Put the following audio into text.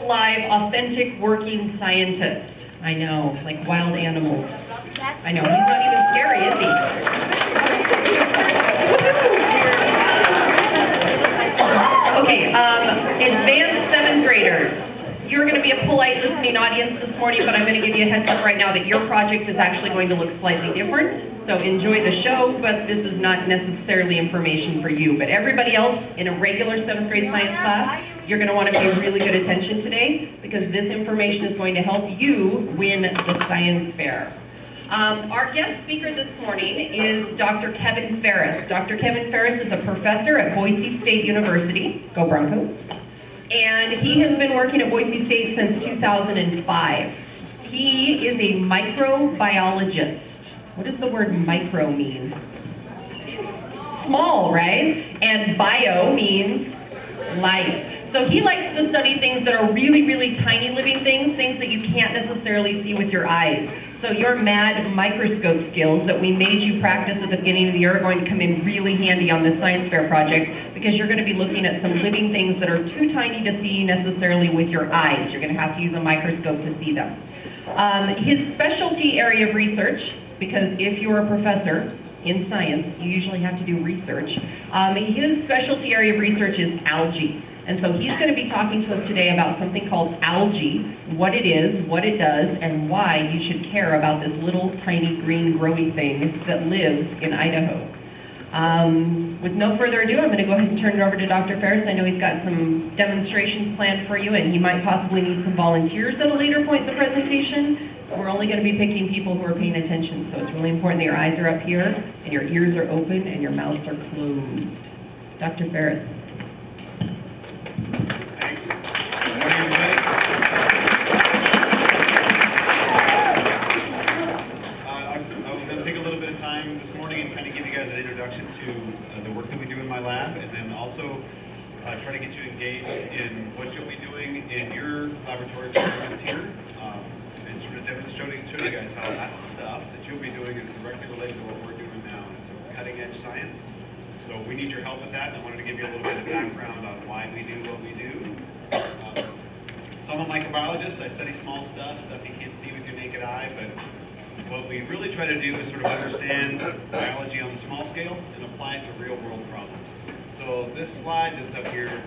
Live, authentic working scientist. I know, like wild animals. I know, he's not even scary, is he? Okay, advanced 7th graders. You're going to be a polite listening audience this morning, but I'm going to give you a heads up right now that your project is actually going to look slightly different. So enjoy the show, but this is not necessarily information for you. But everybody else in a regular 7th grade science class, you're going to want to pay really good attention today because this information is going to help you win the science fair. Our guest speaker this morning is Dr. Kevin Ferris. Dr. Kevin Ferris is a professor at Boise State University. Go Broncos. And he has been working at Boise State since 2005. He is a microbiologist. What does the word micro mean? Small, right? And bio means life. So he likes to study things that are really, really tiny living things that you can't necessarily see with your eyes. So your mad microscope skills that we made you practice at the beginning of the year are going to come in really handy on this science fair project because you're going to be looking at some living things that are too tiny to see necessarily with your eyes. You're going to have to use a microscope to see them. His specialty area of research, because if you're a professor in science, you usually have to do research. His specialty area of research is algae. And so he's going to be talking to us today about something called algae, what it is, what it does, and why you should care about this little tiny green growy thing that lives in Idaho. With no further ado, I'm going to go ahead and turn it over to Dr. Ferris. I know he's got some demonstrations planned for you, and he might possibly need some volunteers at a later point in the presentation. We're only going to be picking people who are paying attention, so it's really important that your eyes are up here, and your ears are open, and your mouths are closed. Dr. Ferris. I'm going to take a little bit of time this morning and kind of give you guys an introduction to the work that we do in my lab, and then also try to get you engaged in what you'll be doing in your laboratory experiments here, and sort of show you guys how that stuff that you'll be doing is directly related to what we're doing now. It's cutting edge science. So we need your help with that, and I wanted to give you a little bit of background on why we do what we do. So I'm a microbiologist. I study small stuff you can't see with your naked eye, but what we really try to do is sort of understand biology on the small scale and apply it to real world problems. So this slide that's up here,